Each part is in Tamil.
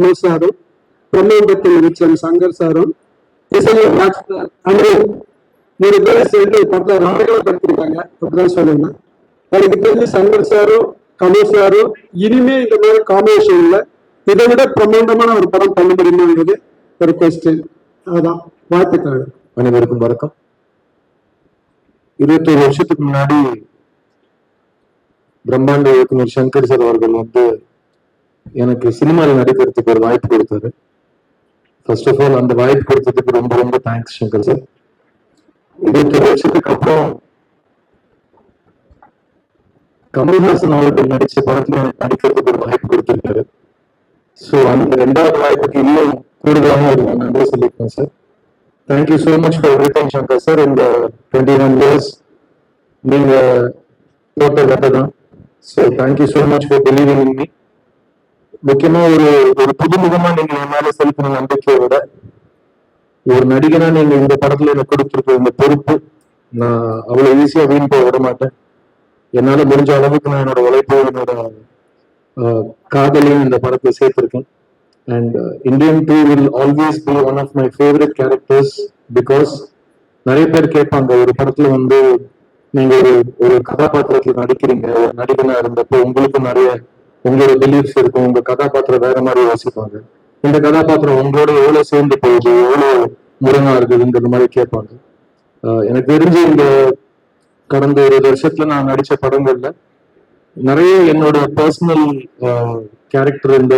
கமல் சாரும், பிரம்மாண்டத்தின் விச்சம் சங்கர் சாரும், இசையில் அனிருத் 3 பேரும் சேர்ந்து படத்தை ராமகலப்படுத்திருக்காங்க அப்படிதான் சொல்லணும். எனக்கு தெரிஞ்சு சங்கர் சாரும் கமல் சாரும் இனிமே இந்த மாதிரி காம்பினேஷன்ல இதை விட பிரம்மாண்டமான ஒரு படம் பண்ண முடியுமாங்கிறது ஒரு கொஸ்டின். அதுதான். வாழ்த்துக்கள். அனைவருக்கும் வணக்கம். 21 வருஷத்துக்கு முன்னாடி பிரம்மாண்ட இயக்குனர் சங்கர் சார் அவர்கள் வந்து எனக்கு சினிமாவில் நடிக்கிறதுக்கு ஒரு வாய்ப்பு கொடுத்தாரு. ஃபர்ஸ்ட் ஆஃப் ஆல் அந்த வாய்ப்பு கொடுத்ததுக்கு ரொம்ப ரொம்ப தேங்க்ஸ் சங்கர் சார். 21 வருஷத்துக்கு அப்புறம் கமல்ஹாசன் அவர்கள் நடிச்ச படத்துல எனக்கு நடிக்கிறதுக்கு ஒரு வாய்ப்பு கொடுத்திருக்காரு. ஸோ அந்த 2வது வாய்ப்புக்கு இன்னும் கூடுதலாக ஒரு நன்றி சொல்லியிருக்கேன் sir. Thank you so much for everything Shankar sir. இந்த 21 இயர்ஸ் நீங்க போட்ட கதை தான். So thank you so much for believing in me. முக்கியமா ஒரு புதுமுகமா நீங்க என் மேல செலுத்தின நம்பிக்கையை விட ஒரு நடிகனா நீங்க இந்த படத்துல எனக்கு கொடுத்துருக்க இந்த பொறுப்பு நான் அவ்வளவு ஈஸியா வீண் போய் விட மாட்டேன். என்னால முடிஞ்ச அளவுக்கு நான் என்னோட உழைப்பு என்னோட காதலையும் இந்த படத்தை சேர்த்திருக்கேன். And Indian 2 will always be one of my favorite characters because நிறைய பேர் கேட்பாங்க ஒரு படத்துல வந்து நீங்க ஒரு கதாபாத்திரத்துல நடிக்கிறீங்க, ஒரு நடிகனா இருந்தப்போ உங்களுக்கு நிறைய உங்களோட பிலீஃப்ஸ் இருக்கும், உங்க கதாபாத்திரம் வேற மாதிரி யோசிப்பாங்க, இந்த கதாபாத்திரம் உங்களோட எவ்வளவு சேர்ந்து போகுது, எவ்வளவு முரணா இருக்குதுங்கிற மாதிரி கேட்பாங்க. எனக்கு தெரிஞ்சு இந்த கடந்த 20 வருஷத்துல நான் நடிச்ச படங்கள்ல நிறைய என்னோட பர்சனல் கேரக்டர் இந்த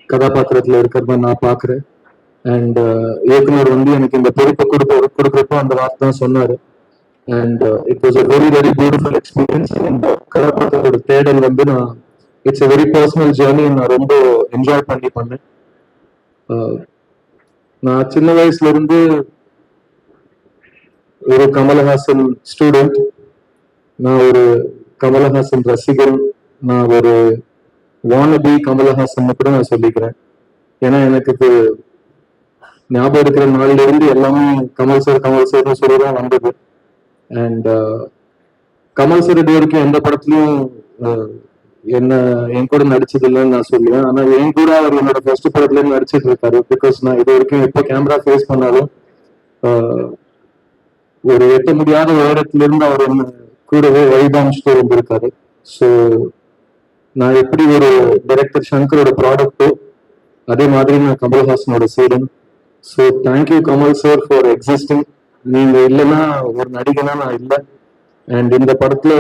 கதாபாத்திரத்துல இருக்கிறத நான் பாக்குறேன். அண்ட் இயக்குனர் வந்து எனக்கு இந்த பொறுப்பை கொடுக்குறப்போ அந்த வார்த்தை தான் சொன்னாரு. And it was a very very beautiful experience. இந்த கதாபாத்திரத்தோட தேடல் வந்து நான் it's a very personal journey. நான் ரொம்ப என்ஜாய் பண்ணேன். நான் சின்ன வயசுல இருந்து ஒரு கமலஹாசன் ஸ்டூடெண்ட், நான் ஒரு கமலஹாசன் ரசிகன், நான் ஒரு வானபி கமலஹாசன் கூட நான் சொல்லிக்கிறேன். ஏன்னா எனக்கு ஞாபகம் இருக்கிற நாள்ல இருந்து எல்லாமே கமல் சார்னு சொல்லிதான் வந்தது. அண்ட் கமல் சார் இது வரைக்கும் எந்த படத்துலயும் என் கூட நடிச்சது இல்லைன்னு நான் சொல்லுவேன். ஆனா என் கூட அவர் என்னோட ஃபர்ஸ்ட் படத்துல நடிச்சிட்டு இருக்காரு. பிகாஸ் நான் இது வரைக்கும் எப்ப கேமரா ஃபேஸ் பண்ணாலும் ஒரு எட்ட முடியாத உயரத்துல இருந்து அவர் கூடவே வழிகாமிச்சுட்டு இருந்திருக்காரு. ஸோ நான் எப்படி ஒரு டைரக்டர் சங்கரோட ப்ராடக்டோ அதே மாதிரி நான் கமல்ஹாசனோட சீடன். So thank you Kamal sir for existing. நீங்க இல்லைன்னா ஒரு நடிகனா நான் இல்லை. அண்ட் இந்த படத்துல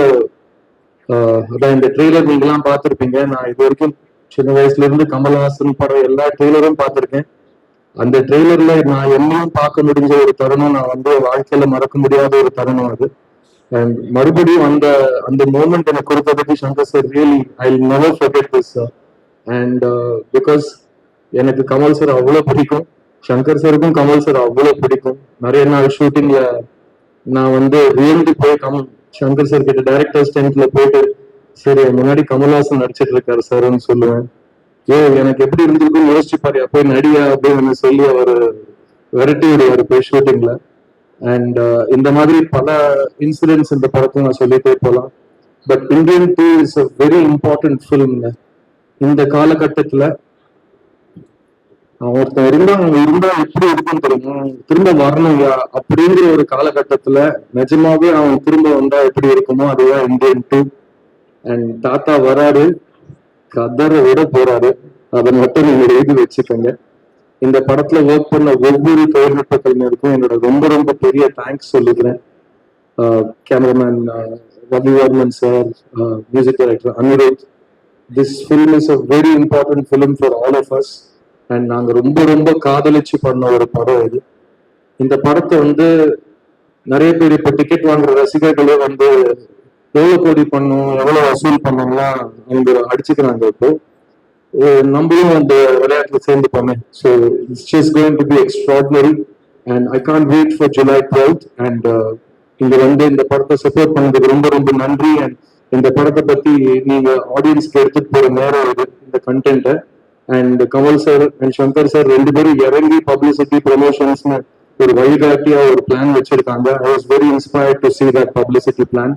அதான் இந்த ட்ரெய்லர் நீங்கெல்லாம் பார்த்துருப்பீங்க. நான் இது வரைக்கும் சின்ன வயசுல இருந்து கமல்ஹாசன் படம் எல்லா ட்ரெய்லரும் பார்த்துருக்கேன். அந்த ட்ரெய்லர்ல நான் என்னையும் பார்க்க முடிஞ்ச ஒரு தருணம், நான் வந்து வாழ்க்கையில மறக்க முடியாத ஒரு தருணம் அது. அண்ட் மறுபடியும் அந்த மூமெண்ட் எனக்கு கொடுத்ததுக்கு Shankar sir really I will never forget this. And because எனக்கு கமல் சார் அவ்வளோ பிடிக்கும், சங்கர் சாருக்கும் கமல் சார் அவ்வளோ பிடிக்கும். நிறைய நாள் ஷூட்டிங்ல நான் வந்து வியந்து போய் சங்கர் சார் கிட்ட டைரக்டர்ஸ் டென்ட்ல போயிட்டு சரி முன்னாடி கமல்ஹாசன் நடிச்சிட்டு இருக்காரு சார்ன்னு சொல்லுவேன். எனக்கு எப்படி இருந்திருக்குன்னு யோசிச்சு பாரு, போய் நடிகா அப்படின்னு சொல்லி அவர் விரட்டி விடுவாரு போய் ஷூட்டிங்ல. அண்ட் இந்த மாதிரி பல இன்சிடென்ட்ஸ் இந்த படத்தை நான் சொல்லிட்டே போகலாம். But Indian 2 is a very important film. இந்த காலகட்டத்துல ஒருத்தன் இருந்தா எப்படி இருக்குன்னு தெரியும், திரும்ப வரணும் அப்படிங்கிற ஒரு காலகட்டத்துல நிஜமாவே அவன் திரும்ப வந்தா எப்படி இருக்குமோ அதுதான் இந்தியன் 2. அண்ட் தாத்தா வராரு, கதரை விட போறாரு, அதை மட்டும் நீங்க எழுதி வச்சுக்கோங்க. இந்த படத்துல ஒர்க் பண்ண ஒவ்வொரு தொழில்நுட்ப கலைஞருக்கும் என்னோட ரொம்ப ரொம்ப பெரிய தேங்க்ஸ் சொல்லிக்கிறேன். Cameraman Ravivarman sir, music director Anirudh. This film is a very important film for all of us. And நாங்க ரொம்ப ரொம்ப காதலிச்சு பண்ண ஒரு படம் இது. இந்த படத்தை வந்து நிறைய பேர் இப்ப டிக்கெட் வாங்குற ரசிகர்களே வந்து எவ்வளவு கோடி பண்ணும், எவ்வளவு வசூல் பண்ணோம்னா அவங்க அடிச்சுக்கிறாங்க. இப்போ நம்மளும் அந்த விளையாட்டுல சேர்ந்துப்போமே. So it's just going to be extraordinary and I can't wait for July 12th. And இங்க வந்து இந்த படத்தை சப்போர்ட் பண்ணதுக்கு ரொம்ப ரொம்ப நன்றி. அண்ட் இந்த படத்தை பத்தி நீங்க ஆடியன்ஸ்க்கு எடுத்துட்டு போற நேரம் இது, இந்த கண்டென்ட்டை. And Kamal sir and Shankar sir 2 பேரும் இறங்கி பப்ளிசிட்டி ப்ரொமோஷன்ஸ்னு ஒரு வழிகாட்டியா ஒரு பிளான் வச்சிருக்காங்க. I was very inspired to see that publicity plan.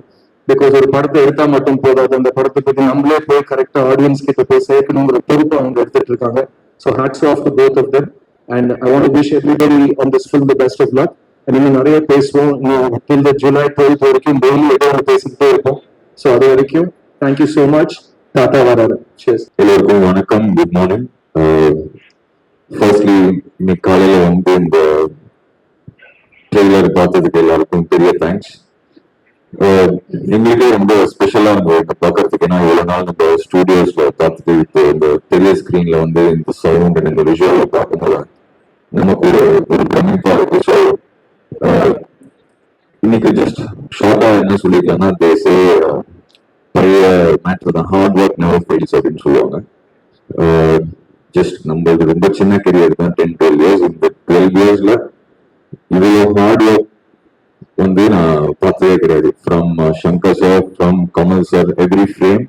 Because ஒரு படத்தை எடுத்தா மட்டும் போதாது, அந்த படத்தை பத்தி நம்மளே போய் கரெக்டா ஆடியன்ஸ் கிட்ட போய் சேர்க்கணுங்கிற பொறுப்பு அவங்க எடுத்துட்டு இருக்காங்க. So hats off to both of them. And I want to wish everybody on this film the best of luck. And இன்னும் நிறைய பேசுவோம். இன்னும் இந்த ஜூலை 12 வரைக்கும் டெய்லி ஏதோ ஒன்று பேசிக்கிட்டே இருப்போம். ஸோ அது வரைக்கும் தேங்க்யூ ஸோ மச். தாத்தா வராரு. எல்லோருக்கும் வணக்கம், குட் மார்னிங். ஃபர்ஸ்ட்லி இன்னைக்கு காலையில வந்து இந்த ட்ரெய்லர் பார்த்ததுக்கு எல்லாருக்கும் பெரிய தேங்க்ஸ். எங்களுக்கே ரொம்ப ஸ்பெஷலா இருந்தது இந்த பார்க்கறதுக்கு. ஏன்னா இவ்வளவு நாள் இந்த ஸ்டூடியோஸ்ல பார்த்துட்டு இப்போ இந்த பெரிய ஸ்கிரீன்ல வந்து இந்த சவுண்ட் அண்ட் இந்த விஷுவலை பார்க்கும்போது நமக்கு ஒரு பிரமிப்பா இருக்கு. ஸோ இன்னைக்கு ஜஸ்ட் ஷார்ட்டா என்ன சொல்லிக்கலாம்னா, தேசே பழைய மேட்ரு தான், ஹார்ட் ஒர்க் நெவர் ஃபெயில்ஸ் அப்படின்னு சொல்லுவாங்க. ஜஸ்ட் நம்மளுக்கு ரொம்ப சின்ன கெரியர் தான், 10-12 இயர்ஸ். இந்த 12 இயர்ஸ்ல இவ்வளோ ஹார்ட் ஒர்க் வந்து நான் பார்த்ததே கிடையாது. From Shankar sir, from Kamal sir, every frame,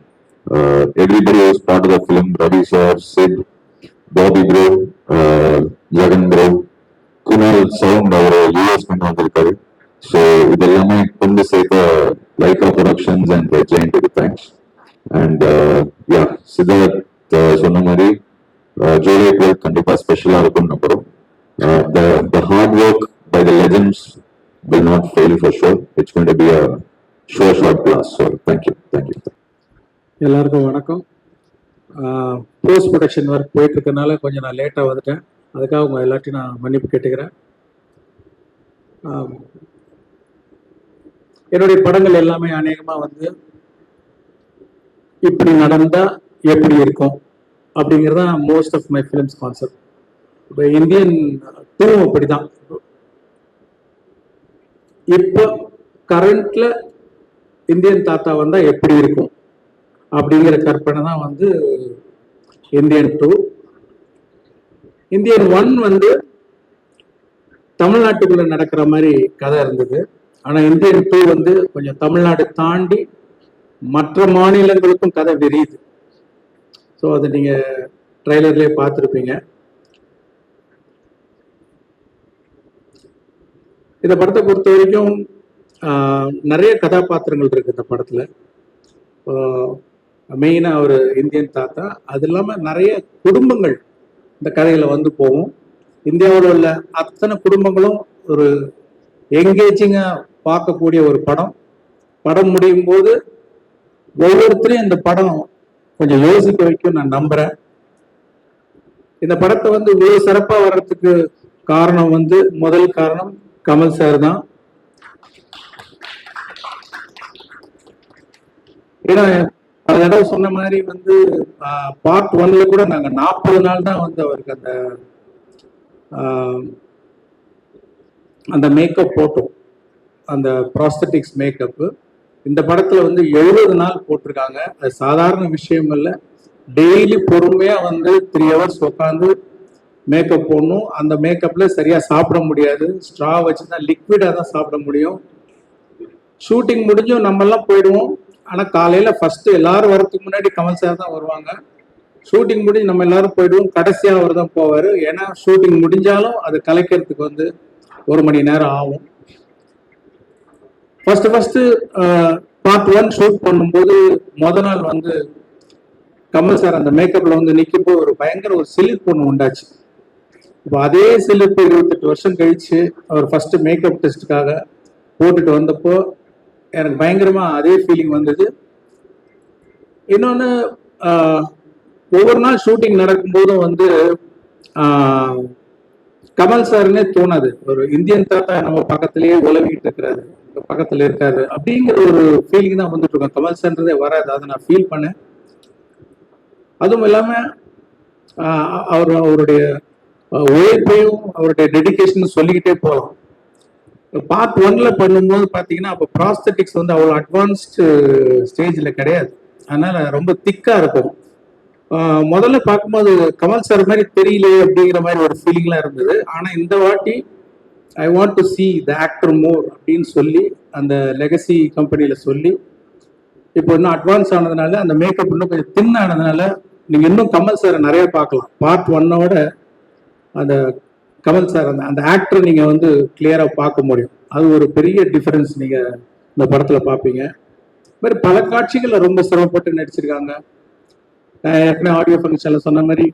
everybody was part of the film. Ravi sir, Sid, Bobby bro, Jagan bro, Kunal sound அவர் யூஎஸ் பண்ணி வந்திருக்காரு. ஸோ இது எல்லாமே கொண்டு சேர்த்த லைகா ப்ரொடக்ஷன்ஸ் அண்ட் ஜெயண்ட்டுக்கு தேங்க்ஸ். அண்ட் யா, சித்தார்த் சொன்ன மாதிரி ஜூலை 12 கண்டிப்பா ஸ்பெஷலா இருக்கும்னு நம்புறோம். The hard work by the legends will not fail for sure. It's going to be a sure shot blast. So thank you. எல்லாருக்கும் வணக்கம். போஸ்ட் ப்ரொடக்ஷன் ஒர்க் போயிட்டு இருக்கனால கொஞ்சம் நான் லேட்டாக வந்துட்டேன். அதுக்காக உங்கள் எல்லாத்தையும் நான் மன்னிப்பு கேட்டுக்கிறேன். என்னுடைய படங்கள் எல்லாமே அநேகமாக வந்து இப்படி நடந்தா எப்படி இருக்கும் அப்படிங்கிறது தான் most of my films concept. இப்போ இந்தியன் 2 அப்படிதான். இப்போ கரண்ட்ல இந்தியன் தாத்தா வந்தா எப்படி இருக்கும் அப்படிங்கிற கற்பனை தான் வந்து இந்தியன் 2. இந்தியன் 1 வந்து தமிழ்நாட்டுக்குள்ள நடக்கிற மாதிரி கதை இருந்தது. ஆனா இந்தியன் 2 வந்து கொஞ்சம் தமிழ்நாடு தாண்டி மற்ற மாநிலங்களுக்கும் கதை விரியுது. ஸோ அதை நீங்க ட்ரைலர்லயே பார்த்துருப்பீங்க. இந்த படத்தை பொறுத்த வரைக்கும் நிறைய கதாபாத்திரங்கள் இருக்கு இந்த படத்துல. மெயினா ஒரு இந்தியன் தாத்தா, அது இல்லாம நிறைய குடும்பங்கள் இந்த கதையில வந்து போகும். இந்தியாவில் உள்ள அத்தனை குடும்பங்களும் ஒரு என்கேஜிங்கா பார்க்கக்கூடிய ஒரு படம். படம் முடியும் போது ஒவ்வொருத்தரையும் இந்த படம் கொஞ்சம் யோசிக்க வைக்கும் நான் நம்புறேன். இந்த படத்தை வந்து இவ்வளவு சிறப்பா வர்றதுக்கு காரணம் வந்து முதல் காரணம் கமல் சார் தான். ஏன்னா பல தடவை சொன்ன மாதிரி வந்து பார்ட் 1ல கூட நாங்க 40 நாள் தான் வந்து அவருக்கு அந்த மேக்கப் போட்டோம், அந்த ப்ராஸ்தட்டிக்ஸ் மேக்கப். இந்த படத்துல வந்து 70 நாள் போட்டிருக்காங்க. அது சாதாரண விஷயம் இல்லை. டெய்லி பொறுமையா வந்து 3 hours உட்காந்து மேக்கப் போடணும். அந்த மேக்கப்ல சரியா சாப்பிட முடியாது, ஸ்ட்ரா வச்சுதான் லிக்விடா தான் சாப்பிட முடியும். ஷூட்டிங் முடிஞ்சும் நம்ம எல்லாம் போயிடுவோம். ஆனா காலையில ஃபர்ஸ்ட் எல்லாரும் வரதுக்கு முன்னாடி கமல் சார் தான் வருவாங்க. ஷூட்டிங் முடிஞ்சு நம்ம எல்லாரும் போயிடுவோம், கடைசியா அவர் தான் போவாரு. ஏன்னா ஷூட்டிங் முடிஞ்சாலும் அது கலைக்கிறதுக்கு வந்து 1 மணி நேரம் ஆகும். ஃபர்ஸ்ட் பார்ட் 1 ஷூட் பண்ணும்போது முத நாள் வந்து கமல் சார் அந்த மேக்கப்ல வந்து நிற்கும்போது ஒரு பயங்கர ஒரு சிலிப்பு ஒன்று உண்டாச்சு. இப்போ அதே சிலிப்பு 28 வருஷம் கழிச்சு அவர் ஃபர்ஸ்ட் மேக்கப் டெஸ்ட்டுக்காக போட்டுட்டு வந்தப்போ எனக்கு பயங்கரமா அதே ஃபீலிங் வந்தது. இன்னொன்று ஒவ்வொரு நாள் ஷூட்டிங் நடக்கும்போதும் வந்து கமல் சார்னே தோணாது. ஒரு இந்தியன் தாத்தா நம்ம பக்கத்திலேயே உலகிட்டு இருக்கிறாரு, பக்கத்துல இருக்காரு அப்படிங்கிற ஒரு ஃபீலிங் தான் வந்துட்டு இருக்கோம். கமல் சார்ன்றதே வராது, அதை நான் ஃபீல் பண்ணேன். அதுவும் இல்லாம அவருடைய உழைப்பையும் அவருடைய டெடிகேஷன் சொல்லிக்கிட்டே போகலாம். பார்ட் 1ல பண்ணும்போது பார்த்தீங்கன்னா அப்போ ப்ராஸ்தட்டிக்ஸ் வந்து அவ்வளோ அட்வான்ஸ்டு ஸ்டேஜில் கிடையாது. அதனால ரொம்ப திக்கா இருக்கும். முதல்ல பார்க்கும்போது கமல் சார் மாதிரி தெரியலையே அப்படிங்கிற மாதிரி ஒரு ஃபீலிங்லாம் இருந்தது. ஆனால் இந்த வாட்டி ஐ want to see the actor மோர் அப்படின்னு சொல்லி அந்த லெகசி கம்பெனியில் சொல்லி இப்போ இன்னும் அட்வான்ஸ் ஆனதுனால அந்த மேக்கப் இன்னும் கொஞ்சம் தின் ஆனதுனால நீங்கள் இன்னும் கமல் சாரை நிறைய பார்க்கலாம். பார்ட் 1ஓட அந்த கமல் சார் அந்த ஆக்டர் நீங்கள் வந்து கிளியராக பார்க்க முடியும். அது ஒரு பெரிய டிஃபரன்ஸ் நீங்கள் இந்த படத்தில் பார்ப்பீங்க. இது மாதிரி பல காட்சிகளில் ரொம்ப சிரமப்பட்டு நடிச்சிருக்காங்க. ஏற்கனவே ஆடியோ ஃபங்க்ஷனில் சொன்ன மாதிரி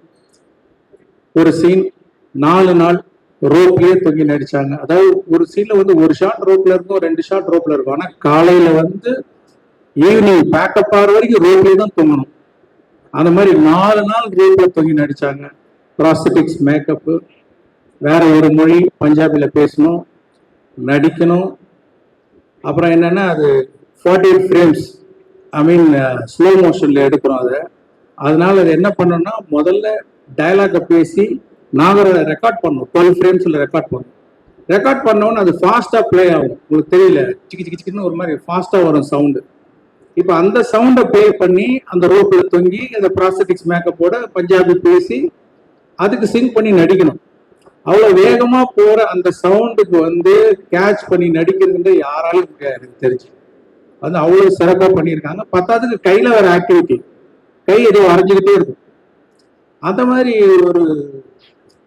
ஒரு சீன் 4 நாள் ரோப்லயே தொங்கி நடிச்சாங்க. அதாவது ஒரு சீன்ல வந்து ஒரு ஷாட் ரோப்ல இருக்கும், 2 ஷாட் ரோப்ல இருக்கும். ஆனா காலையில வந்து ஈவினிங் பேக்கப் ஆகிற வரைக்கும் ரோப்லயே தான் தொங்கணும். அந்த மாதிரி 4 நாள் ரோப்ல தொங்கி நடிச்சாங்க. ப்ராஸ்தட்டிக்ஸ், மேக்கப்பு, வேற ஒரு மொழி, பஞ்சாபில பேசணும், நடிக்கணும். அப்புறம் என்னன்னா அது 48 ஃப்ரேம்ஸ், ஐ மீன் ஸ்லோ மோஷன்ல எடுக்கிறோம் அதை. அதனால அது என்ன பண்ணோம்னா முதல்ல டயலாக பேசி நாங்கள் ரெக்கார்ட் பண்ணோம். 12 ஃப்ரேம்ஸ்ல ரெக்கார்ட் பண்ணோம். ரெக்கார்ட் பண்ணோன்னு அது ஃபாஸ்டா பிளே ஆகும். உங்களுக்கு தெரியல, சிக்கி சிக்கி சிக்கின்னு ஒரு மாதிரி ஃபாஸ்டா வரும் சவுண்டு. இப்போ அந்த சவுண்டை பிளே பண்ணி அந்த ரோப்ல தொங்கி அந்த ப்ராஸ்தட்டிக்ஸ் மேக்கப்போட பஞ்சாபி பேசி அதுக்கு சிங் பண்ணி நடிக்கணும். அவ்வளவு வேகமா போற அந்த சவுண்டுக்கு வந்து கேட்ச் பண்ணி நடிக்கிறது யாராலும் முடியாது எனக்கு தெரிஞ்சு. வந்து அவ்வளவு சிறப்பா பண்ணியிருக்காங்க. பத்தாவதுக்கு கையில வேற ஆக்டிவிட்டி, கை ஏதோ வரைஞ்சுக்கிட்டே இருக்கும். அந்த மாதிரி ஒரு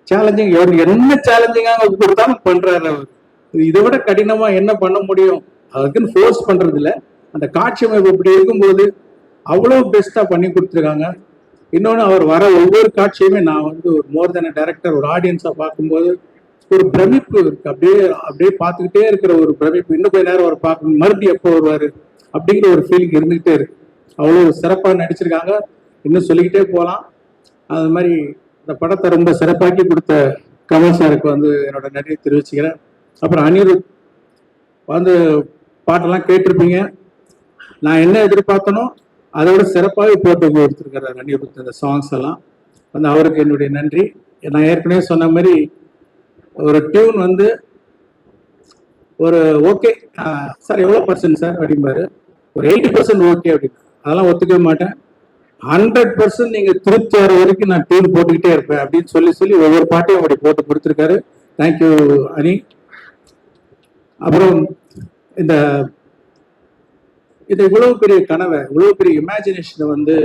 சேலஞ்சிங், என்ன சேலஞ்சிங்காக கொடுத்தாலும் பண்றாரு அவர். இதை விட கடினமா என்ன பண்ண முடியும்? அதுக்குன்னு ஃபோர்ஸ் பண்றது இல்லை. அந்த காட்சி அமைப்பு இப்படி இருக்கும்போது அவ்வளவு பெஸ்டா பண்ணி கொடுத்துருக்காங்க. இன்னொன்று, அவர் வர ஒவ்வொரு காட்சியுமே நான் வந்து ஒரு மோர் தென் டைரக்டர், ஒரு ஆடியன்ஸா பார்க்கும்போது ஒரு பிரமிப்பு இருக்கு. அப்படியே அப்படியே பார்த்துக்கிட்டே இருக்கிற ஒரு பிரமிப்பு. இன்னும் கொஞ்ச நேரம் அவர் பார்க்கணும், மறுபடியும் எப்போ வருவாரு அப்படிங்கிற ஒரு ஃபீலிங் இருந்துகிட்டே இருக்கு. அவ்வளோ சிறப்பாக நடிச்சிருக்காங்க. இன்னும் சொல்லிக்கிட்டே போகலாம். அது மாதிரி இந்த படத்தை ரொம்ப சிறப்பாக்கி கொடுத்த கமல் சாருக்கு வந்து என்னோட நன்றியை தெரிவிச்சுக்கிறேன். அப்புறம் அனிருத் வந்து பாட்டெல்லாம் கேட்டிருப்பீங்க. நான் என்ன எதிர்பார்த்தனோ அதோட சிறப்பாகவே போட்டு கொடுத்துருக்கிறார் அனிருத். அந்த சாங்ஸ் எல்லாம் வந்து அவருக்கு என்னுடைய நன்றி. நான் ஏற்கனவே சொன்ன மாதிரி ஒரு டியூன் வந்து ஒரு ஓகே சார், எவ்வளோ பர்சன்ட் சார் அப்படிம்பாரு, ஒரு 80% ஓகே அப்படின்னு. அதெல்லாம் ஒத்துக்கவே மாட்டேன். 100% நீங்க திருப்தி வர வரைக்கும் நான் டியூன் போட்டுக்கிட்டே இருப்பேன் அப்படின்னு சொல்லி ஒவ்வொரு பாட்டையும் அப்படி போட்டு கொடுத்துருக்காரு. தேங்க்யூ அனி. அப்புறம் இந்த இது இவ்வளவு பெரிய கனவை, இவ்வளவு பெரிய இமேஜினேஷனை வந்து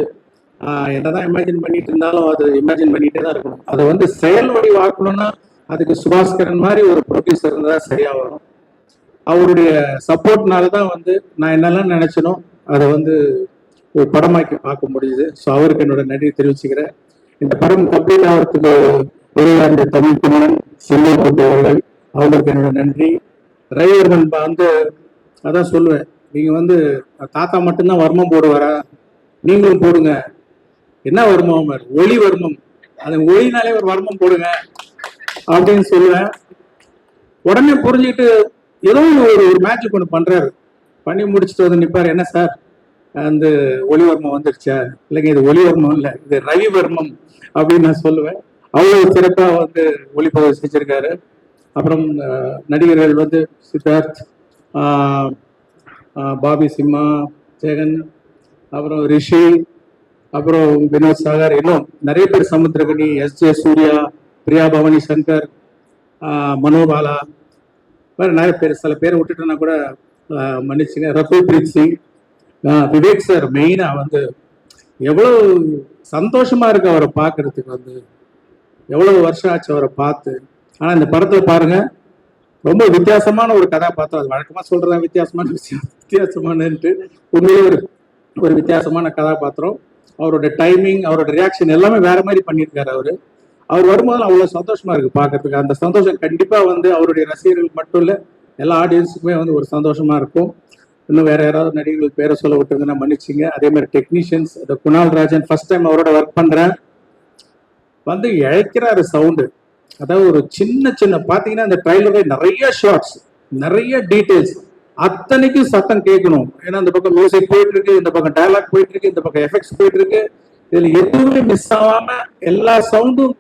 என்னதான் இமேஜின் பண்ணிட்டு இருந்தாலும் அது இமேஜின் பண்ணிட்டே தான் இருக்கணும். அதை வந்து செயல் வடிவாக்கணும்னா அதுக்கு சுபாஸ்கரன் மாதிரி ஒரு ப்ரொடியூசர் இருந்தால் சரியா வரும். அவருடைய சப்போர்ட்னால தான் வந்து நான் என்னெல்லாம் நினைச்சனோ அதை வந்து ஒரு படமாக்கி பார்க்க முடியுது. ஸோ அவருக்கு என்னோட நன்றி தெரிவிச்சுக்கிறேன். இந்த படம் கம்ப்ளீட் ஆகிறதுக்கு உரையாடிய தமிழ் குமரன், செல்வகுமார் அவர்கள், அவங்களுக்கு என்னோட நன்றி. டிரைவர்கள் வந்து அதான் சொல்லுவேன், நீங்க வந்து தாத்தா மட்டும்தான் வர்மம் போடுவாரா, நீங்களும் போடுங்க. என்ன வர்மம்? ஒளி வர்மம். அது ஒளினாலே ஒரு வர்மம் போடுங்க அப்படின்னு சொல்லுவேன். உடனே புரிஞ்சுக்கிட்டு ஏதோ ஒரு மேட்சுக்கு ஒன்று பண்றாரு. பண்ணி முடிச்சுட்டு வந்து நிற்பாரு, என்ன சார் அந்த ஒளிவர்மம் வந்துருச்சா? இல்லைங்க, இது ஒளிவர்மம் இல்லை, இது ரவிவர்மம் அப்படின்னு நான் சொல்லுவேன். அவ்வளவு சிறப்பாக வந்து ஒளிப்பதிவு செஞ்சிருக்காரு. அப்புறம் நடிகர்கள் வந்து சித்தார்த், பாபி சிம்மா, ஜெகன், அப்புறம் ரிஷி, அப்புறம் வினோத் சாகர், இன்னும் நிறைய பேர், சமுத்திரகனி, எஸ்.ஜே. சூர்யா, பிரியா பவானி சங்கர், மனோபாலா, வேற நிறைய பேர். சில பேரை விட்டுட்டுனா கூட மன்னிச்சுங்க. ரகுல் பிரீத் சிங், விவேக் சார் மெயினா வந்து எவ்வளவு சந்தோஷமா இருக்கு அவரை பார்க்கறதுக்கு. வந்து எவ்வளவு வருஷம் ஆச்சு அவரை பார்த்து. ஆனா இந்த படத்துல பாருங்க, ரொம்ப வித்தியாசமான ஒரு கதாபாத்திரம். அது வழக்கமா சொல்றேன் வித்தியாசமானு, உண்மையிலே ஒரு வித்தியாசமான கதாபாத்திரம். அவரோட டைமிங், அவரோட ரியாக்ஷன் எல்லாமே வேற மாதிரி பண்ணியிருக்காரு அவரு. அவர் வரும்போது அவ்வளவு சந்தோஷமா இருக்கு பார்க்கறதுக்கு. அந்த சந்தோஷம் கண்டிப்பா வந்து அவருடைய ரசிகர்கள் மட்டும் இல்ல, எல்லா ஆடியன்ஸுக்குமே வந்து ஒரு சந்தோஷமா இருக்கும். இன்னும் வேற யாராவது நடிகர்கள் பேரை சொல்ல விட்டுருந்தேன்னா மன்னிச்சிங்க. அதே மாதிரி டெக்னீஷியன்ஸ், இந்த குணால் ராஜன், ஃபர்ஸ்ட் டைம் அவரோட ஒர்க் பண்றேன். வந்து இழைக்கிறாரு சவுண்டு. அதாவது ஒரு சின்ன சின்ன பாத்தீங்கன்னா இந்த ட்ரைலர்ல நிறைய ஷார்ட்ஸ், நிறைய டீடைல்ஸ், அத்தனைக்கும் சத்தம் கேட்கணும். ஏன்னா இந்த பக்கம் மியூசிக் போயிட்டு இருக்கு, இந்த பக்கம் டயலாக் போயிட்டு இருக்கு, இந்த பக்கம் எஃபெக்ட்ஸ் போயிட்டு இருக்கு. இதுல எதுவுமே மிஸ் ஆகாம எல்லா சவுண்டும்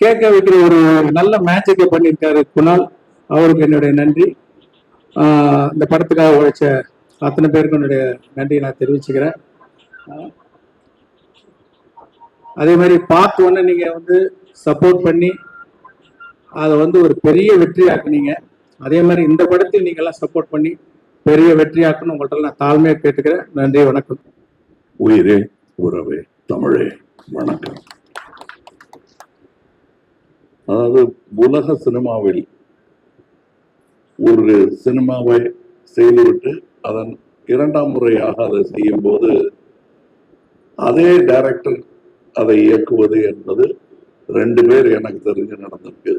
கேட்க வைக்கிற ஒரு நல்ல மேஜிக்கை பண்ணியிருக்காரு குணால். அவருக்கு என்னுடைய நன்றி. இந்த படத்துக்காக உழைச்ச அத்தனை பேருக்கு என்னுடைய நன்றி நான் தெரிவிச்சுக்கிறேன். அதே மாதிரி பார்ட் 1 நீங்க வந்து சப்போர்ட் பண்ணி அதை வந்து ஒரு பெரிய வெற்றி ஆக்குனீங்க. அதே மாதிரி இந்த படத்தில் நீங்க எல்லாம் சப்போர்ட் பண்ணி பெரிய வெற்றி ஆக்கணும். உங்கள்கிட்ட நான் தாழ்மையா கேட்டுக்கிறேன். நன்றி, வணக்கம். உயிரே உறவே தமிழே வணக்கம். அதாவது உலக சினிமாவில் ஒரு சினிமாவை செய்துவிட்டு அதன் 2ஆம் முறையாக அதை செய்யும் போது அதே டைரக்டர் அதை இயக்குவது என்பது 2 பேர் எனக்கு தெரிஞ்சு நடந்திருக்கு.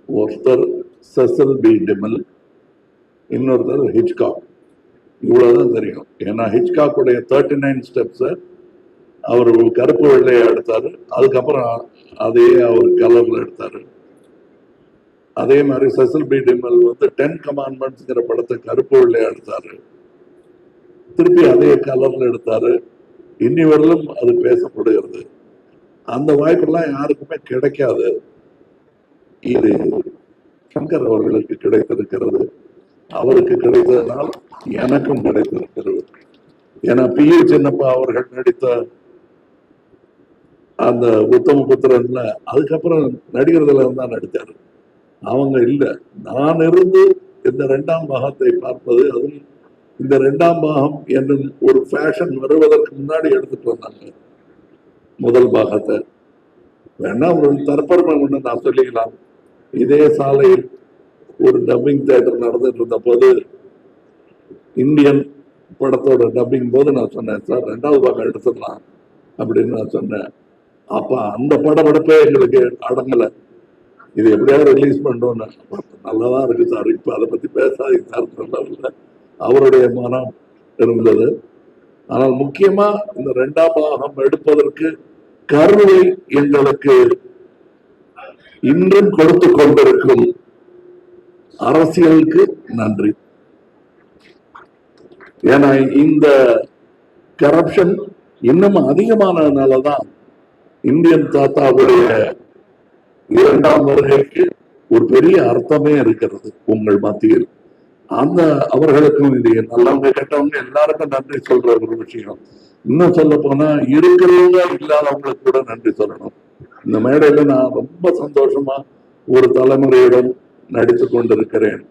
ஒருத்தர் செசில் பி டிமெல், இன்னொருத்தர் ஹிச்காக். இவ்வளவுதான் தெரியும். ஏன்னா ஹிச்காக்குடைய 39 ஸ்டெப்ஸை அவர் கருப்பு வெள்ளையை எடுத்தாரு, அதுக்கப்புறம் அதையே அவர் கலர்ல எடுத்தாரு. அதே மாதிரி செசில் பி டிமெல் வந்து 10 கமாண்ட்மெண்ட்ஸ்ங்கிற படத்தை கருப்பு வெள்ளையா எடுத்தாரு, திருப்பி அதே கலர்ல எடுத்தாரு. இன்னி வரலும் அது பேசப்படுகிறது. அந்த வாய்ப்பெல்லாம் யாருக்குமே கிடைக்காது. இது சங்கர் அவர்களுக்கு கிடைத்திருக்கிறது. அவருக்கு கிடைத்ததனால் எனக்கும் கிடைத்திருக்கிறது. ஏன்னா பி.யு. சின்னப்பா அவர்கள் நடித்த அந்த உத்தம புத்திரன்ல அதுக்கப்புறம் நடிகர்களை தான் நடித்தாரு. அவங்க இல்ல, நான் இருந்து இந்த 2ஆம் பாகத்தை பார்ப்பது, அதுவும் இந்த 2ஆம் பாகம் என்னும் ஒரு ஃபேஷன் வருவதற்கு முன்னாடி எடுத்துட்டு வந்தாங்க முதல் பாகத்தை. வேணா ஒரு தற்பெருமை ஒண்ணு நான் சொல்லிக்கலாம். இதே சாலையில் ஒரு டப்பிங் தியேட்டர் நடந்துட்டு இருந்த போது இந்தியன் படத்தோட டப்பிங் போது நான் சொன்னேன், சார் 2வது பாகம் எடுத்துடலாம் அப்படின்னு நான் சொன்னேன். அப்ப அந்த படப்படப்பே எங்களுக்கு அடங்கல. இது எப்படியாவது ரிலீஸ் பண்ணோன்னு. நல்லாதான் இருக்கு சார், இப்ப அதை பத்தி பேசாதீங்க சார் சொல்லல. அவருடைய மனம் இருந்தது. ஆனால் முக்கியமா இந்த 2ஆம் பாகம் எடுப்பதற்கு கருவை எங்களுக்கு இன்றும் கொடுத்து கொண்டிருக்கும் அரசியலுக்கு நன்றி. ஏன்னா இந்த கரப்ஷன் இன்னும் அதிகமானதுனாலதான் இந்தியன் தாத்தாவுடைய 2ஆம் வருகைக்கு ஒரு பெரிய அர்த்தமே இருக்கிறது உங்கள் மத்தியில். அந்த அவர்களுக்கும் இது நல்லவங்க கெட்டவங்க எல்லாருக்கும் நன்றி சொல்ற ஒரு விஷயம். இன்னும் சொல்ல போனா இருக்கிறவங்க இல்லாதவங்களுக்கு கூட நன்றி சொல்லணும். இந்த மேடையில நான் ரொம்ப சந்தோஷமா ஒரு தலைமுறையுடன் நடித்து கொண்டிருக்கிறேன்.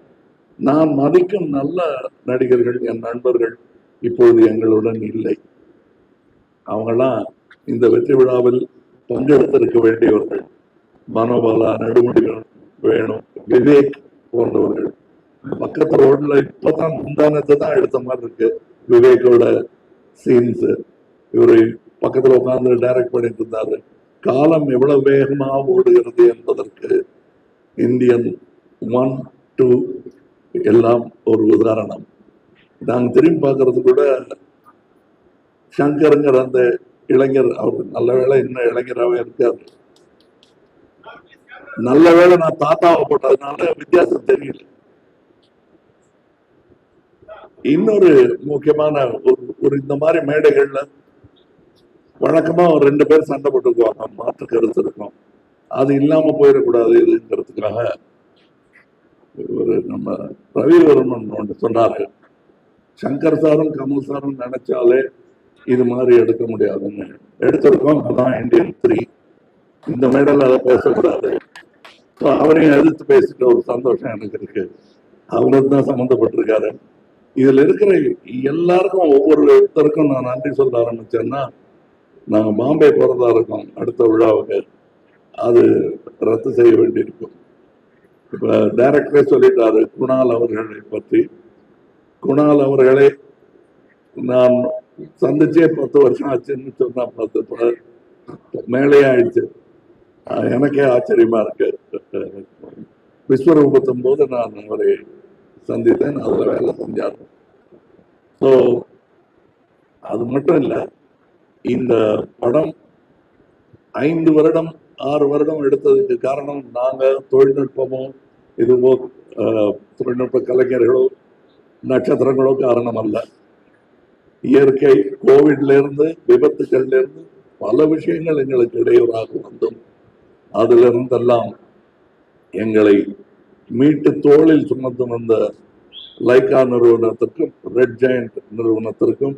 நான் மதிக்கும் நல்ல நடிகர்கள், என் நண்பர்கள் இப்போது எங்களுடன் இல்லை. அவங்கெல்லாம் இந்த வெற்றி விழாவில் பங்கெடுத்திருக்க வேண்டியவர்கள். மனோபாலா, நெடுமுடிகள் வேணும், விவேக் போன்றவர்கள். பக்கத்து ரோட்ல இப்பதான் முந்தானத்தை தான் எடுத்த மாதிரி இருக்கு விவேக்கோட சீன்ஸ். இவரு பக்கத்துல உட்கார்ந்து டைரக்ட் பண்ணிட்டு இருந்தாரு. காலம் எவ்வளவு வேகமா ஓடுகிறது என்பதற்கு இந்தியன் 1, 2 எல்லாம் ஒரு உதாரணம். நாங்க திரும்பி பார்க்கறது கூட சங்கருங்கிற அந்த இளைஞர், அவர் நல்ல வேளை இன்னும் இளைஞராகவே இருக்காரு. நல்ல வேளை நான் தாத்தாவை போட்டதுனால வித்தியாசம் தெரியல. இன்னொரு முக்கியமான ஒரு இந்த மாதிரி மேடைகள்ல வழக்கமா 2 பேர் சண்டை போட்டுக்குவாங்க, மாற்று கருத்து இருக்கும். அது இல்லாம போயிடக்கூடாது இதுங்கிறதுக்காக ஒரு நம்ம ரவிவர்மன் ஒன்று சொன்னாரு, சங்கர் சாரும் கமல் சாரும் நினைச்சாலே இது மாதிரி எடுக்க முடியாதுன்னு. எடுத்திருக்கோம், அதான் இந்தியன் 3. இந்த மேடையில் அதை பேசக்கூடாது. அவரையும் எதிர்த்து பேசிட்ட ஒரு சந்தோஷம் எனக்கு இருக்கு. அவருக்கு தான் சம்மந்தப்பட்டிருக்காரு. இதுல இருக்கிற எல்லாருக்கும் ஒவ்வொருத்தருக்கும் நான் நன்றி சொல்ல ஆரம்பிச்சேன்னா, நாங்க பாம்பே போறதா இருக்கோம் அடுத்த விழாவுக்கு. அது ரத்து செய்ய வேண்டியிருக்கும். இப்ப டைரக்டரே சொல்லிட்டாரு குணால் அவர்களை பற்றி. குணால் அவர்களை நான் சந்திச்சே 10 வருஷம் ஆச்சுன்னு சொன்னா 10 மேலே ஆயிடுச்சு. எனக்கே ஆச்சரியமா இருக்கு. விஸ்வரூபத்தும் போது நான் அவரை சந்தித்தேன், அதுல வேலை செஞ்சார். ஸோ அது மட்டும் இல்லை, இந்த படம் 5 வருடம் 6 வருடம் எடுத்ததுக்கு காரணம் நாங்க தொழில்நுட்பமோ இதுவோ தொழில்நுட்ப கலைஞர்களோ நட்சத்திரங்களோ காரணம் அல்ல. இயற்கை, கோவிட்ல இருந்து விபத்துக்கள்ல இருந்து பல விஷயங்கள் எங்களுக்கு இடையூறாக வந்தும் அதுல இருந்தெல்லாம் எங்களை மீட்டு தோளில் சுமந்து வந்த லைகா நிறுவனத்திற்கும் ரெட் ஜெயண்ட் நிறுவனத்திற்கும்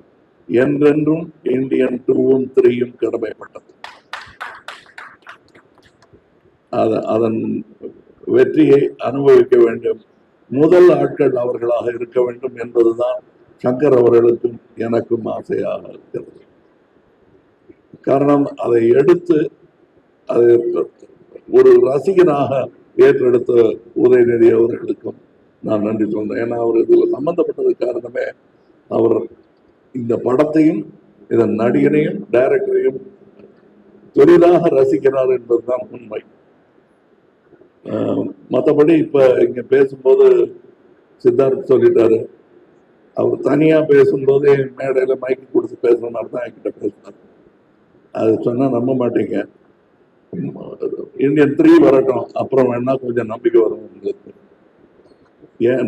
என்றென்றும் இந்தியன் 2ம் 3ம் கடமைப்பட்டது. அதன் வெற்றியை அனுபவிக்க வேண்டும், முதல் ஆட்கள் அவர்களாக இருக்க வேண்டும் என்பதுதான் சங்கர் அவர்களுக்கும் எனக்கும் ஆசையாக இருக்கிறது. காரணம், அதை எடுத்து அதை ஒரு ரசிகனாக ஏற்றெடுத்த உதயநிதி அவர்களுக்கும் நான் நன்றி சொல்றேன். ஏன்னா அவர் இதுல சம்பந்தப்பட்டது காரணமே அவர் இந்த படத்தையும் இதன் நடிகனையும் டைரக்டரையும் பெரிதாக ரசிக்கிறார் என்பதுதான் உண்மை. மற்றபடி இப்ப இங்க பேசும்போது சித்தார்த் சொல்லிட்டாரு, அவர் தனியா பேசும்போதே மேடையில மைக்கு கொடுத்து பேசுற மாதிரி தான் என்கிட்ட பேசினார். அது சொன்னா நம்ப மாட்டீங்க. இந்தியன் 3 வரட்டும், அப்புறம் வேணா கொஞ்சம் நம்பிக்கை வரும் உங்களுக்கு.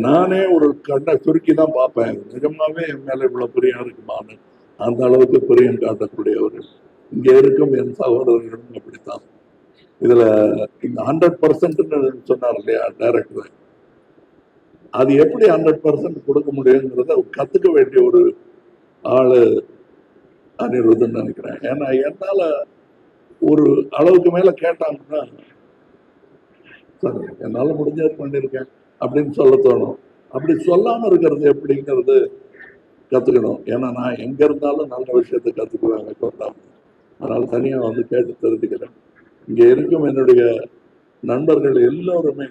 நானே ஒரு கண்ணை சுருக்கி தான் பார்ப்பேன், நிஜமாவே என் மேல இவ்வளவு பிரியம் இருக்குமான்னு. அந்த அளவுக்கு பிரியம் காட்டக்கூடியவர். இங்க இருக்கும் என் சகோதரர்களும் அப்படித்தான். இதுல இந்த 100% சொன்னார் இல்லையா டைரக்டர், அது எப்படி 100% கொடுக்க முடியுங்கிறத கத்துக்க வேண்டிய ஒரு ஆளு அனிருத்னு நினைக்கிறேன். ஏன்னா என்னால ஒரு அளவுக்கு மேல கேட்டாங்கன்னா என்னால முடிஞ்சது பண்ணிருக்கேன் அப்படின்னு சொல்ல தோணும். அப்படி சொல்லாம இருக்கிறது எப்படிங்கிறது கத்துக்கணும். ஏன்னா நான் எங்க இருந்தாலும் நல்ல விஷயத்தை கத்துக்குவேன் கொண்டாம. அதனால தனியா வந்து கேட்டு தெரிஞ்சுக்கிறேன். இங்க இருக்கும் என்னுடைய நண்பர்கள் எல்லோருமே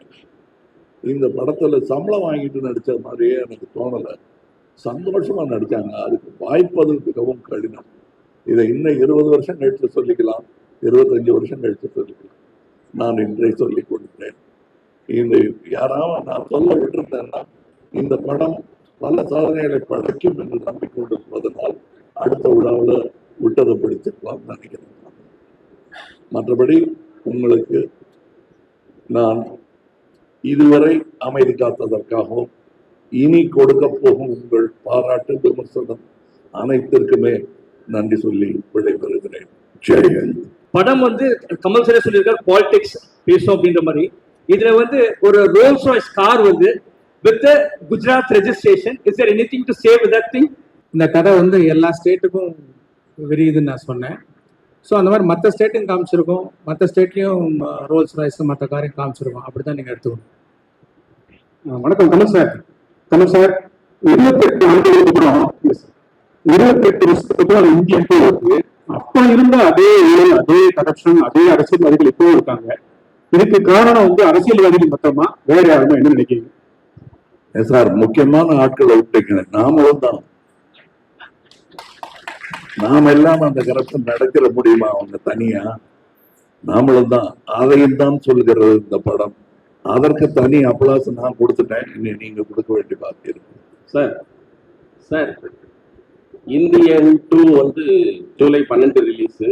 இந்த படத்துல சம்பளம் வாங்கிட்டு நடிச்ச மாதிரியே எனக்கு தோணல. சந்தோஷமா நடிச்சாங்க. அதுக்கு வாய்ப்பது மிகவும் கடினம். இதை இன்னும் 20 வருஷம் கழித்து சொல்லிக்கலாம், 25 வருஷம் கழித்து சொல்லிக்கலாம். நான் இன்றை சொல்லிக் கொடுக்கிறேன். இந்த யாராவது நான் சொல்ல விட்டிருந்தேன்னா, இந்த படம் பல சாதனைகளை படைக்கும் என்று நம்பிக்கொண்டிருப்பதனால் அடுத்த விழாவில் விட்டதை பிடிச்சிருக்கலாம் நினைக்கிறேன். மற்றபடி உங்களுக்கு நான் இதுவரை அமைதி காத்ததற்காகவும் இனி கொடுக்க போகும் உங்கள் பாராட்டு விமர்சனம் அனைத்திற்குமே நன்றி சொல்லி விடைபெறுகிறேன். ஜெயஹிந்த். படம் வந்து கமல் சாரே சொல்லியிருக்காரு, பாலிடிக்ஸ் பேசும் அப்படின்ற மாதிரி. இதுல வந்து ஒரு ரோல்ஸ் ராய்ஸ் கார் வந்து with Gujarat registration. Is there anything to say with that thing? இந்த கதை வந்து எல்லா ஸ்டேட்டுக்கும் விரியுதுன்னு நான் சொன்னேன். ஸோ அந்த மாதிரி மற்ற ஸ்டேட்டையும் காமிச்சிருக்கோம், மற்ற ஸ்டேட்லையும் ரோல்ஸ் ராய்ஸ் மற்ற காரையும் காமிச்சிருக்கோம். அப்படிதான் நீங்க எடுத்துக்கணும். வணக்கம் கமல் சார். கமல் சார், 28 ஆண்டுகளுக்கு அப்புறம் 28 வருஷத்துக்கு அப்புறம் இந்தியன் டூ வருது. அப்ப இருந்த அதே ஊழல், அதே கரப்ஷன், அதே அரசியல்வாதிகள் இப்போ இருக்காங்க. இதுக்கு காரணம் வந்து அரசியல்வாதிகள் மொத்தமா, வேற யாருமா என்ன நினைக்கிறீங்க? சார், முக்கியமான ஆட்களை விட்டுங்க. நாமளும் தான். நாம எல்லாம் அந்த கரப்ஷன் நடக்கிற முடியுமா அவங்க தனியா? நாமளும் தான். அதையும் தான் சொல்கிறது இந்த படம். அதற்கு தனி அப்ளாஸ் நான் கொடுத்துட்டேன். நீங்க கொடுக்க வேண்டிய பாக்கி இருக்கு. சார் சார் இந்தியன் 2 வந்து ஜூலை 12 ரிலீஸு.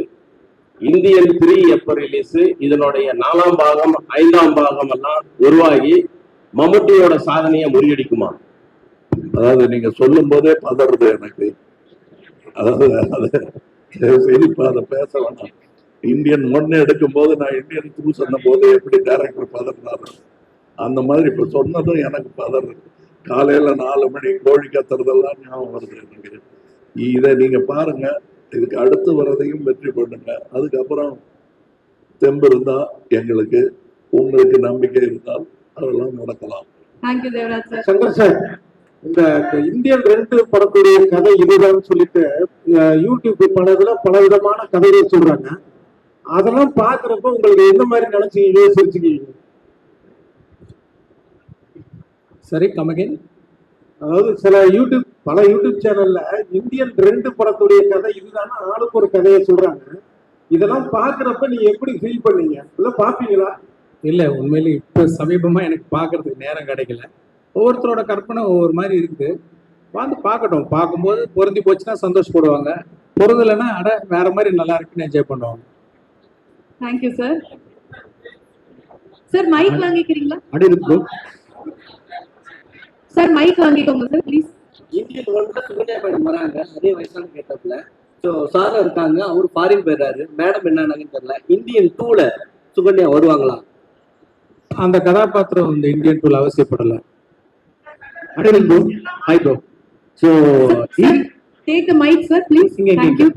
இந்தியன் 3 எப்போ ரிலீஸு? இதனுடைய 4ஆம் பாகம் 5ஆம் பாகம் எல்லாம் உருவாகி மம்முட்டியோட சாதனையை முறியடிக்குமா? அதாவது நீங்க சொல்லும் போதே பதறது எனக்கு. அதாவது அதை பேச வேணாம். இந்தியன் 1 எடுக்கும் போது நான் இந்தியன் 2 சொன்ன போது எப்படி டைரக்டர் பதறினாரு, அந்த மாதிரி இப்ப சொன்னதும் எனக்கு பதறது. காலையில 4 மணி கோழி கத்துறதெல்லாம் ஞாபகம் வருது எனக்கு. இதை நீங்க பாருங்க. இதுக்கு அடுத்து வரதையும் வெற்றி பண்ணுங்க. அதுக்கப்புறம் தெம்பு இருந்தா எங்களுக்கு, உங்களுக்கு நம்பிக்கை இருந்தால் அதெல்லாம் நடக்கலாம். Thank you Devaraj sir. Shankar sir, இந்த இந்தியன் 2 படத்துடைய கதை இதுதான் சொல்லிட்டு யூடியூப் பல விதமான கதைகள் சொல்றாங்க. அதெல்லாம் பாக்குறப்ப உங்களுக்கு எந்த மாதிரி நினைச்சீங்க, சிரிச்சுக்கீங்க? சரி, கமகேன். அதாவது பல யூடியூப் சேனல்ல இந்தியன் 2 படத்துடைய கதை இதுதானே ஆளுக்கு ஒரு கதையை சொல்றாங்க. இதெல்லாம் பாக்குறப்ப நீங்க எப்படி ஃபீல் பண்ணீங்க? இதெல்லாம் பாப்பீங்களா? இல்ல, உண்மையிலே இப்ப சமீபமா எனக்கு பாக்குறதுக்கு நேரம் கிடைக்கல. ஒவ்வொருத்தரோட கற்பனை ஒவ்வொரு மாதிரி இருக்குது. வந்து பார்க்கட்டும். பார்க்கும்போது பொருந்தி போச்சுன்னா சந்தோஷப்படுவாங்க, பொருந்தலைன்னா அட வேற மாதிரி நல்லா இருக்குன்னு என்ஜாய் பண்ணுவாங்க. Thank you sir. சார் மைக் வாங்கிக்கிறீங்களா? அடிருக்கு சார் மைக் வாங்கிக்கோங்க சார் ப்ளீஸ். இந்தியன் 1ல சுகன்யா மேடம் வராங்க, அதே வயசான கேட்டப்ல. ஸோ சார் இருக்காங்க, அவர் ஃபாரின் போயிடுறாரு. மேடம் என்னன்னாங்கன்னு தெரியல. இந்தியன் 2ல சுகன்யா வருவாங்களா? அந்த கதாபாத்திரம் இந்த இந்தியன் 2ல அவசியப்படல. அடிருக்கு hi bro. So take the mic sir please. Thank you.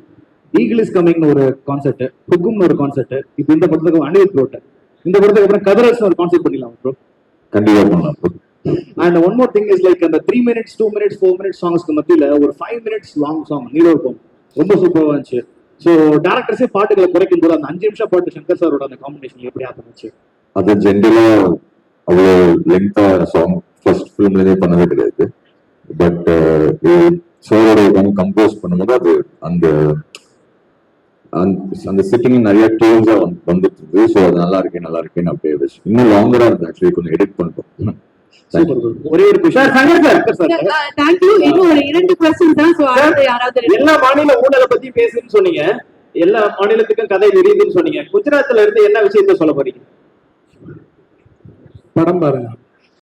Eagle is கமிங்னு ஒரு கான்செப்ட், ஹுக்கும்னு ஒரு கான்செப்ட். இப்போ இந்த படத்துக்கு அனிருத் ப்ரோட்ட, இந்த படத்துக்கு அப்புறம் கதரஸ் ஒரு கான்செப்ட் பண்ணிடலாம் ப்ரோ. கண்டிப்பா பண்ணலாம் bro. And one more thing is like அந்த 3 minutes 2 minutes 4 minutes சாங்ஸ்க்கு மத்தியில ஒரு 5 minutes லாங் சாங் நீரோ இருக்கும், ரொம்ப சூப்பரா இருந்துச்சு. ஸோ டேரக்டர்ஸே பாட்டுகளை குறைக்கும் போது அந்த 5 நிமிஷம் பாட்டு சங்கர் சாரோட அந்த காம்பினேஷன் எப்படி ஆரம்பிச்சு? அது ஜென்ரலா அவ்வளோ லெங்தா சாங் ஃபர்ஸ்ட் ஃபிலிம்லயே பண்ணவே கிடையாது. பட் சாரோட கம்போஸ் பண்ணும்போது அது அந்த அந்த சிட்டிங் நிறைய டோன்ஸா வந்துட்டு இருந்தது. ஸோ அது நல்லா இருக்கேன்னு அப்படியே வச்சு இன்னும் லாங்கரா இருந்து ஆக்சுவலி கொஞ்சம் எடிட் பண்ணிட்டோம். ஒரே ஒரு விஷயம் தேங்க்யூ. இன்னும் ஒரு 2 கொஸ்டின் தான். சோ யாராவது எல்லா மாநில ஊழலை பத்தி பேசுன்னு சொன்னீங்க, எல்லா மாநிலத்துக்கும் கதை தெரியுதுன்னு சொன்னீங்க. குஜராத்ல இருந்து என்ன விஷயத்த சொல்ல போறீங்க? படம் பாருங்க.